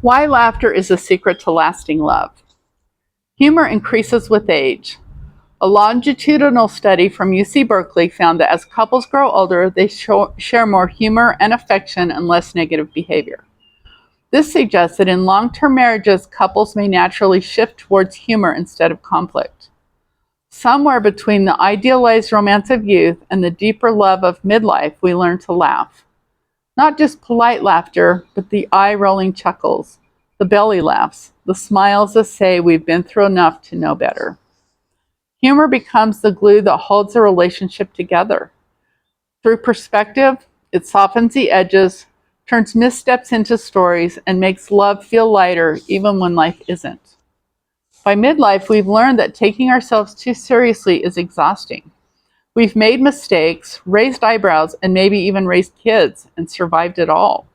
Why laughter is a secret to lasting love. Humor increases with age. A longitudinal study from UC Berkeley found that as couples grow older, they share more humor and affection and less negative behavior. This suggests that in long-term marriages, couples may naturally shift towards humor instead of conflict. Somewhere between the idealized romance of youth and the deeper love of midlife, we learn to laugh. Not just polite laughter, but the eye-rolling chuckles, the belly laughs, the smiles that say we've been through enough to know better. Humor becomes the glue that holds a relationship together. Through perspective, it softens the edges, turns missteps into stories, and makes love feel lighter even when life isn't. By midlife, we've learned that taking ourselves too seriously is exhausting. We've made mistakes, raised eyebrows, and maybe even raised kids and survived it all.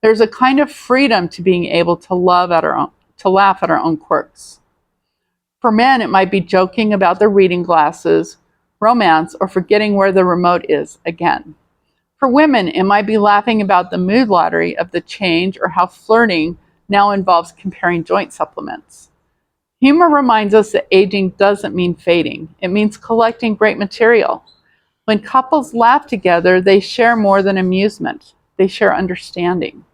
There's a kind of freedom to being able to laugh at our own quirks. For men, it might be joking about their reading glasses, romance, or forgetting where the remote is again. For women, it might be laughing about the mood lottery of the change or how flirting now involves comparing joint supplements. Humor reminds us that aging doesn't mean fading. It means collecting great material. When couples laugh together, they share more than amusement. They share understanding.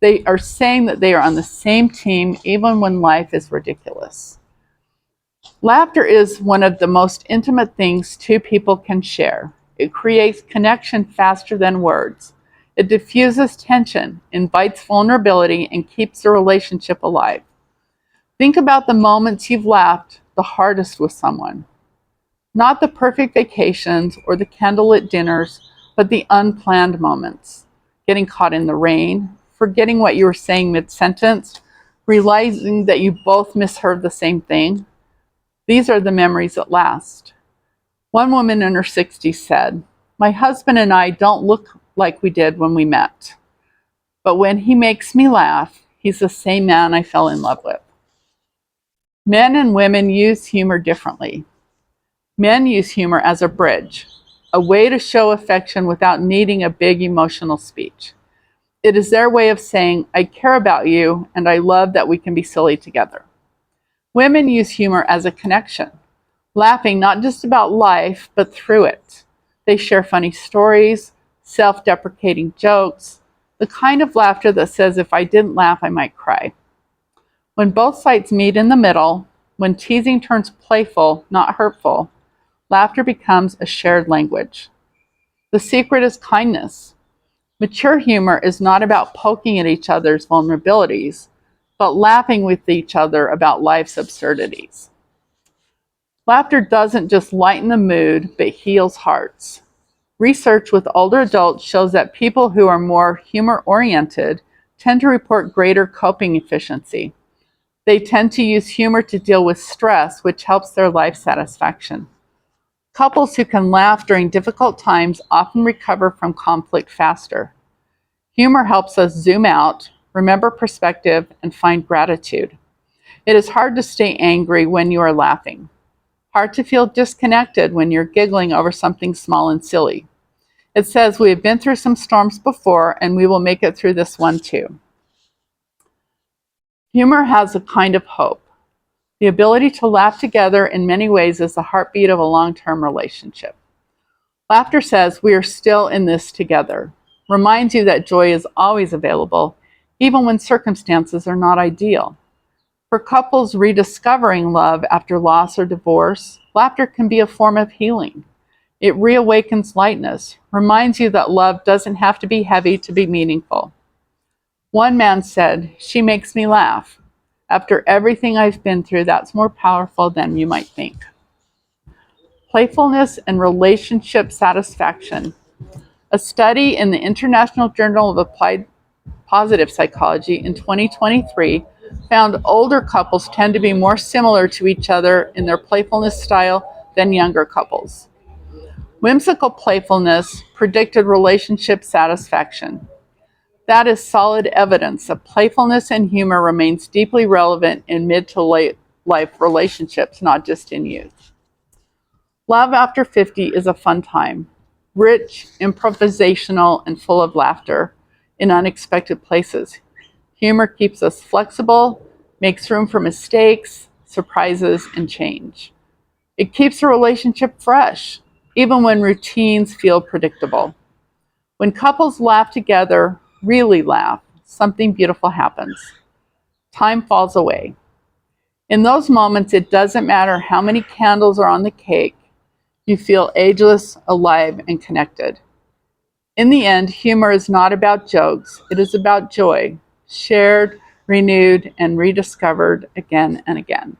They are saying that they are on the same team even when life is ridiculous. Laughter is one of the most intimate things two people can share. It creates connection faster than words. It diffuses tension, invites vulnerability, and keeps the relationship alive. Think about the moments you've laughed the hardest with someone. Not the perfect vacations or the candlelit dinners, but the unplanned moments. Getting caught in the rain, forgetting what you were saying mid-sentence, realizing that you both misheard the same thing. These are the memories that last. One woman in her 60s said, "My husband and I don't look like we did when we met. But when he makes me laugh, he's the same man I fell in love with." Men and women use humor differently. Men use humor as a bridge, a way to show affection without needing a big emotional speech. It is their way of saying, "I care about you and I love that we can be silly together." Women use humor as a connection, laughing not just about life, but through it. They share funny stories, self-deprecating jokes, the kind of laughter that says, if I didn't laugh, I might cry. When both sides meet in the middle, when teasing turns playful, not hurtful, laughter becomes a shared language. The secret is kindness. Mature humor is not about poking at each other's vulnerabilities, but laughing with each other about life's absurdities. Laughter doesn't just lighten the mood, but heals hearts. Research with older adults shows that people who are more humor-oriented tend to report greater coping efficiency. They tend to use humor to deal with stress, which helps their life satisfaction. Couples who can laugh during difficult times often recover from conflict faster. Humor helps us zoom out, remember perspective, and find gratitude. It is hard to stay angry when you are laughing. Hard to feel disconnected when you're giggling over something small and silly. It says we have been through some storms before and we will make it through this one too. Humor has a kind of hope. The ability to laugh together in many ways is the heartbeat of a long-term relationship. Laughter says we are still in this together. Reminds you that joy is always available, even when circumstances are not ideal. For couples rediscovering love after loss or divorce, laughter can be a form of healing. It reawakens lightness, reminds you that love doesn't have to be heavy to be meaningful. One man said, "She makes me laugh. After everything I've been through, that's more powerful than you might think." Playfulness and relationship satisfaction. A study in the International Journal of Applied Positive Psychology in 2023 found older couples tend to be more similar to each other in their playfulness style than younger couples. Whimsical playfulness predicted relationship satisfaction. That is solid evidence that playfulness and humor remains deeply relevant in mid to late life relationships, not just in youth. Love after 50 is a fun time, rich, improvisational, and full of laughter in unexpected places. Humor keeps us flexible, makes room for mistakes, surprises, and change. It keeps a relationship fresh, even when routines feel predictable. When couples laugh together, really laugh, something beautiful happens. Time falls away. In those moments, it doesn't matter how many candles are on the cake, you feel ageless, alive, and connected. In the end, humor is not about jokes, it is about joy, shared, renewed, and rediscovered again and again.